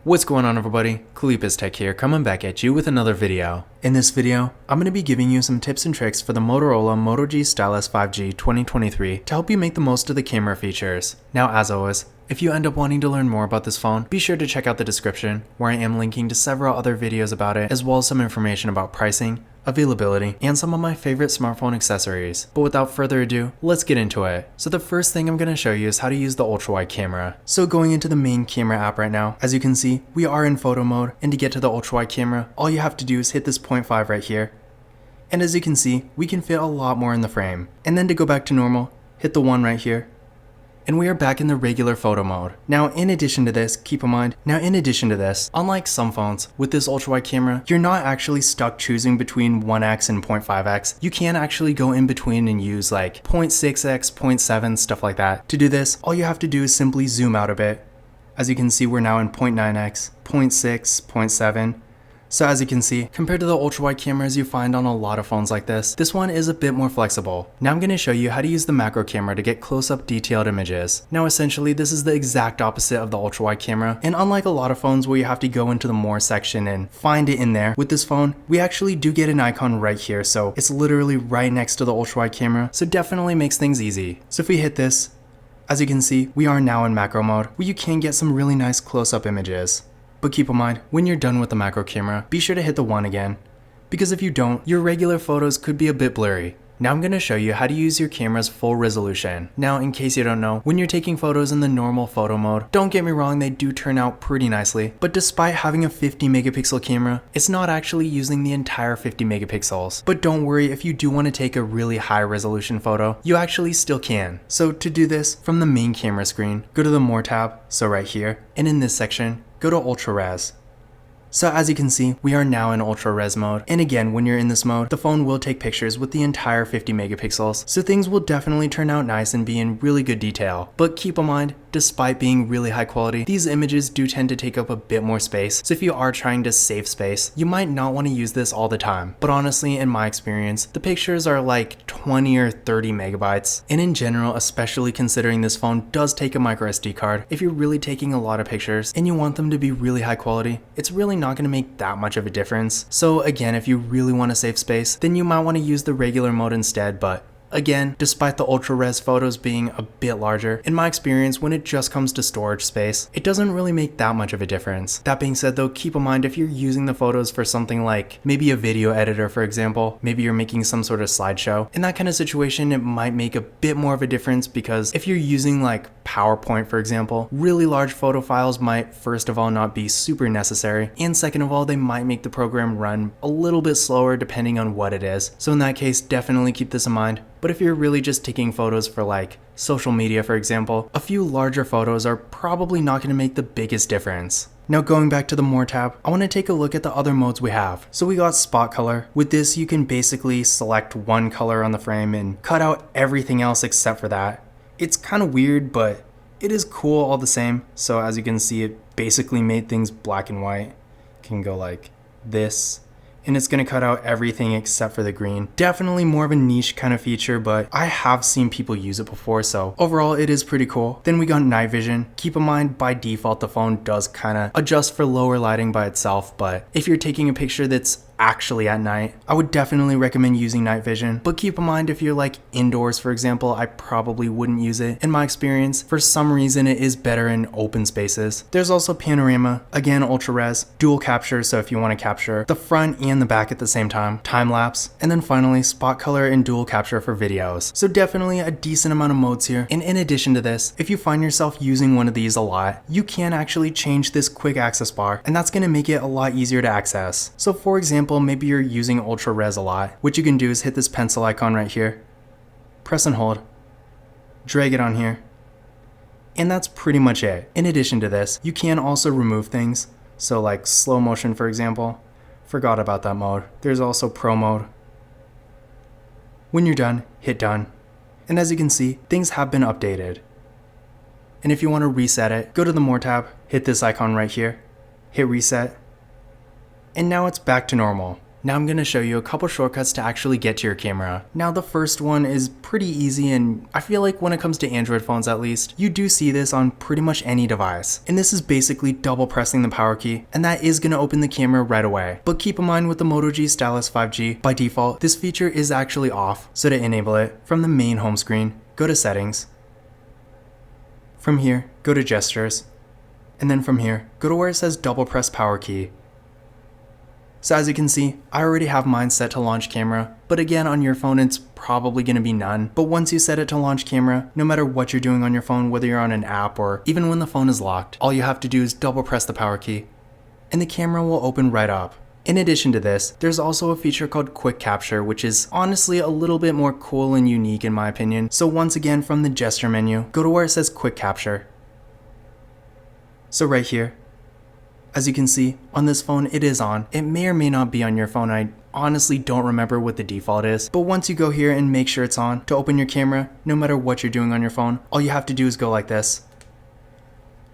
What's going on, everybody? Kalipis Tech here, coming back at you with another video. In this video, I'm going to be giving you some tips and tricks for the Motorola Moto G Stylus 5G 2023 to help you make the most of the camera features. Now, as always, if you end up wanting to learn more about this phone, be sure to check out the description, where I am linking to several other videos about it, as well as some information about pricing, availability, and some of my favorite smartphone accessories. But without further ado, let's get into it. So the first thing I'm going to show you is how to use the ultra-wide camera. So going into the main camera app right now, as you can see, we are in photo mode, and to get to the ultra-wide camera, all you have to do is hit this 0.5 right here. And as you can see, we can fit a lot more in the frame. And then to go back to normal, hit the 1 right here. And we are back in the regular photo mode. Now, in addition to this, unlike some phones, with this ultra-wide camera, you're not actually stuck choosing between 1x and 0.5x. You can actually go in between and use like 0.6x, 0.7, stuff like that. To do this, all you have to do is simply zoom out a bit. As you can see, we're now in 0.9x, 0.6, 0.7. So as you can see, compared to the ultra-wide cameras you find on a lot of phones like this one is a bit more flexible. Now I'm going to show you how to use the macro camera to get close-up detailed images. Now essentially this is the exact opposite of the ultra-wide camera, and unlike a lot of phones where you have to go into the more section and find it in there, with this phone, we actually do get an icon right here, so it's literally right next to the ultra-wide camera, so definitely makes things easy. So if we hit this, as you can see, we are now in macro mode, where you can get some really nice close-up images. But keep in mind, when you're done with the macro camera, be sure to hit the 1 again, because if you don't, your regular photos could be a bit blurry. Now I'm going to show you how to use your camera's full resolution. Now, in case you don't know, when you're taking photos in the normal photo mode, don't get me wrong, they do turn out pretty nicely, but despite having a 50 megapixel camera, it's not actually using the entire 50 megapixels. But don't worry, if you do want to take a really high resolution photo, you actually still can. So to do this, from the main camera screen, go to the More tab, so right here, and in this section, go to Ultra Res. So as you can see, we are now in Ultra Res mode, and again, when you're in this mode, the phone will take pictures with the entire 50 megapixels, so things will definitely turn out nice and be in really good detail. But keep in mind, despite being really high quality, these images do tend to take up a bit more space, so if you are trying to save space, you might not want to use this all the time. But honestly, in my experience, the pictures are like 20 or 30 megabytes, and in general, especially considering this phone does take a micro SD card, if you're really taking a lot of pictures and you want them to be really high quality, it's really not going to make that much of a difference. So again, if you really want to save space, then you might want to use the regular mode instead. But again, despite the ultra res photos being a bit larger, in my experience, when it just comes to storage space, it doesn't really make that much of a difference. That being said though, keep in mind if you're using the photos for something like maybe a video editor, for example, maybe you're making some sort of slideshow, in that kind of situation, it might make a bit more of a difference, because if you're using like PowerPoint, for example, really large photo files might first of all not be super necessary, and second of all, they might make the program run a little bit slower depending on what it is. So in that case, definitely keep this in mind. But if you're really just taking photos for like social media, for example, a few larger photos are probably not going to make the biggest difference. Now going back to the More tab, I want to take a look at the other modes we have. So we got spot color. With this, you can basically select one color on the frame and cut out everything else except for that. It's kind of weird, but it is cool all the same. So as you can see, it basically made things black and white. You can go like this, and it's going to cut out everything except for the green. Definitely more of a niche kind of feature, but I have seen people use it before, so overall it is pretty cool. Then we got night vision. Keep in mind, by default, the phone does kind of adjust for lower lighting by itself, but if you're taking a picture that's actually at night, I would definitely recommend using night vision. But keep in mind, if you're like indoors, for example, I probably wouldn't use it. In my experience, for some reason, it is better in open spaces. There's also panorama, again, ultra res, dual capture, so if you want to capture the front and the back at the same time, time lapse, and then finally spot color and dual capture for videos. So definitely a decent amount of modes here. And in addition to this, if you find yourself using one of these a lot, you can actually change this quick access bar, and that's going to make it a lot easier to access. So for example, maybe you're using ultra res a lot. What you can do is hit this pencil icon right here, press and hold, drag it on here, and that's pretty much it. In addition to this, you can also remove things. So like slow motion, for example, forgot about that mode. There's also pro mode. When you're done, hit done. And as you can see, things have been updated. And if you want to reset it, go to the More tab, hit this icon right here, hit reset, and now it's back to normal. Now I'm going to show you a couple shortcuts to actually get to your camera. Now the first one is pretty easy, and I feel like when it comes to Android phones at least, you do see this on pretty much any device. And this is basically double pressing the power key, and that is going to open the camera right away. But keep in mind with the Moto G Stylus 5G, by default, this feature is actually off. So to enable it, from the main home screen, go to Settings. From here, go to Gestures. And then from here, go to where it says double press power key. So as you can see, I already have mine set to launch camera, but again on your phone it's probably going to be none. But once you set it to launch camera, no matter what you're doing on your phone, whether you're on an app or even when the phone is locked, all you have to do is double press the power key and the camera will open right up. In addition to this, there's also a feature called Quick Capture, which is honestly a little bit more cool and unique in my opinion. So once again from the gesture menu, go to where it says Quick Capture. So right here, as you can see, on this phone it is on. It may or may not be on your phone. I honestly don't remember what the default is. But once you go here and make sure it's on, to open your camera, no matter what you're doing on your phone, all you have to do is go like this.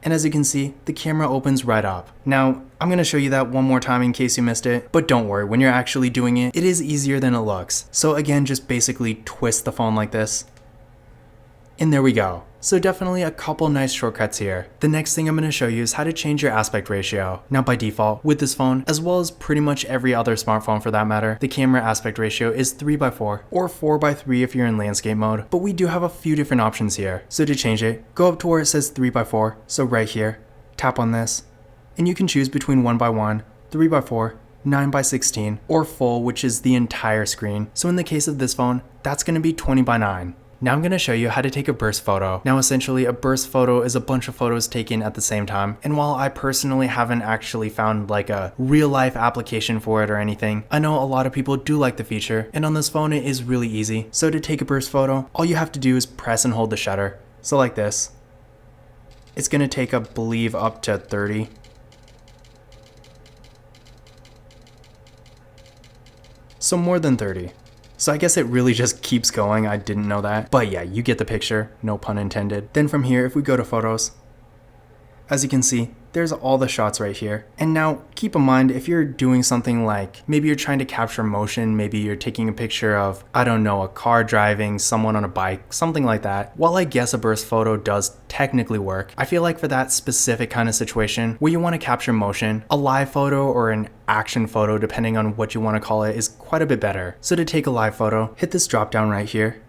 And as you can see, the camera opens right up. Now, I'm going to show you that one more time in case you missed it. But don't worry, when you're actually doing it, it is easier than it looks. So again, just basically twist the phone like this. And there we go. So definitely a couple nice shortcuts here. The next thing I'm going to show you is how to change your aspect ratio. Now by default, with this phone, as well as pretty much every other smartphone for that matter, the camera aspect ratio is 3:4 or 4:3 if you're in landscape mode. But we do have a few different options here. So to change it, go up to where it says 3:4, so right here, tap on this, and you can choose between 1:1, 3:4, 9:16, or full, which is the entire screen. So in the case of this phone, that's going to be 20:9. Now I'm going to show you how to take a burst photo. Now essentially a burst photo is a bunch of photos taken at the same time, and while I personally haven't actually found like a real life application for it or anything, I know a lot of people do like the feature, and on this phone it is really easy. So to take a burst photo, all you have to do is press and hold the shutter. So like this. It's going to take I believe up to 30. So more than 30. So I guess it really just keeps going. I didn't know that. But yeah, you get the picture. No pun intended. Then from here, if we go to photos, as you can see, there's all the shots right here. And now keep in mind, if you're doing something like maybe you're trying to capture motion, maybe you're taking a picture of, I don't know, a car driving, someone on a bike, something like that. While I guess a burst photo does technically work, I feel like for that specific kind of situation where you want to capture motion, a live photo or an action photo, depending on what you want to call it, is quite a bit better. So to take a live photo, hit this drop down right here.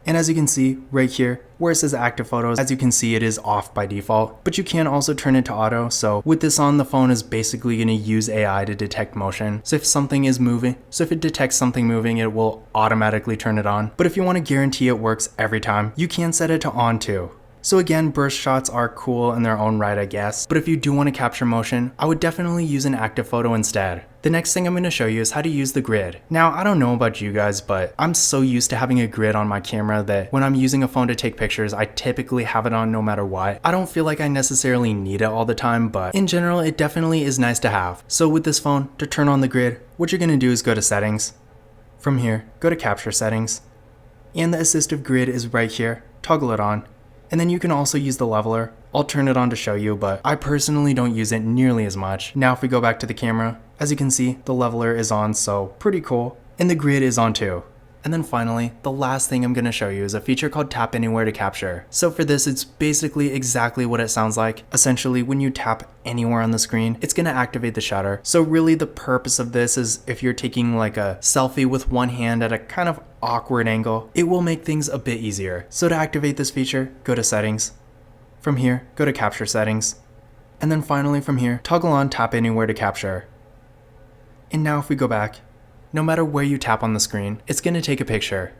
And as you can see right here where it says active photos, as you can see it is off by default, but you can also turn it to auto. So with this on, the phone is basically going to use AI to detect motion. So if something is moving, so if it detects something moving, it will automatically turn it on. But if you want to guarantee it works every time, you can set it to on too. So again, burst shots are cool in their own right, I guess. But if you do want to capture motion, I would definitely use an active photo instead. The next thing I'm going to show you is how to use the grid. Now, I don't know about you guys, but I'm so used to having a grid on my camera that when I'm using a phone to take pictures, I typically have it on no matter what. I don't feel like I necessarily need it all the time, but in general, it definitely is nice to have. So with this phone, to turn on the grid, what you're going to do is go to Settings. From here, go to Capture Settings. And the assistive grid is right here. Toggle it on. And then you can also use the leveler. I'll turn it on to show you, but I personally don't use it nearly as much. Now if we go back to the camera, as you can see, the leveler is on, so pretty cool. And the grid is on too. And then finally, the last thing I'm going to show you is a feature called Tap Anywhere to Capture. So for this, it's basically exactly what it sounds like. Essentially, when you tap anywhere on the screen, it's going to activate the shutter. So really the purpose of this is if you're taking like a selfie with one hand at a kind of awkward angle, it will make things a bit easier. So to activate this feature, go to Settings. From here, go to Capture Settings. And then finally from here, toggle on Tap Anywhere to Capture. And now if we go back, no matter where you tap on the screen, it's going to take a picture.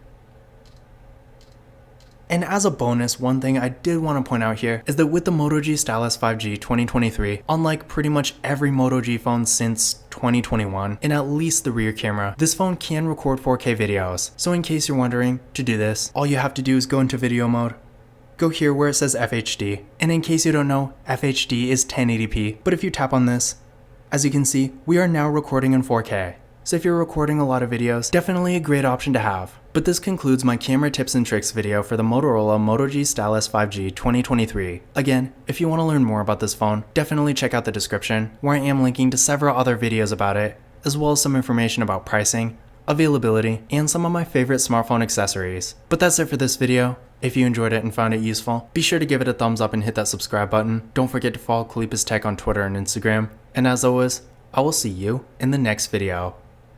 And as a bonus, one thing I did want to point out here is that with the Moto G Stylus 5G 2023, unlike pretty much every Moto G phone since 2021, in at least the rear camera, this phone can record 4K videos. So in case you're wondering, to do this, all you have to do is go into video mode, go here where it says FHD, and in case you don't know, FHD is 1080p, but if you tap on this, as you can see, we are now recording in 4K. So if you're recording a lot of videos, definitely a great option to have. But this concludes my camera tips and tricks video for the Motorola Moto G Stylus 5G 2023. Again, if you want to learn more about this phone, definitely check out the description, where I am linking to several other videos about it. as well as some information about pricing, availability, and some of my favorite smartphone accessories. But that's it for this video. If you enjoyed it and found it useful, be sure to give it a thumbs up and hit that subscribe button. Don't forget to follow Kalipis Tech on Twitter and Instagram. And as always, I will see you in the next video.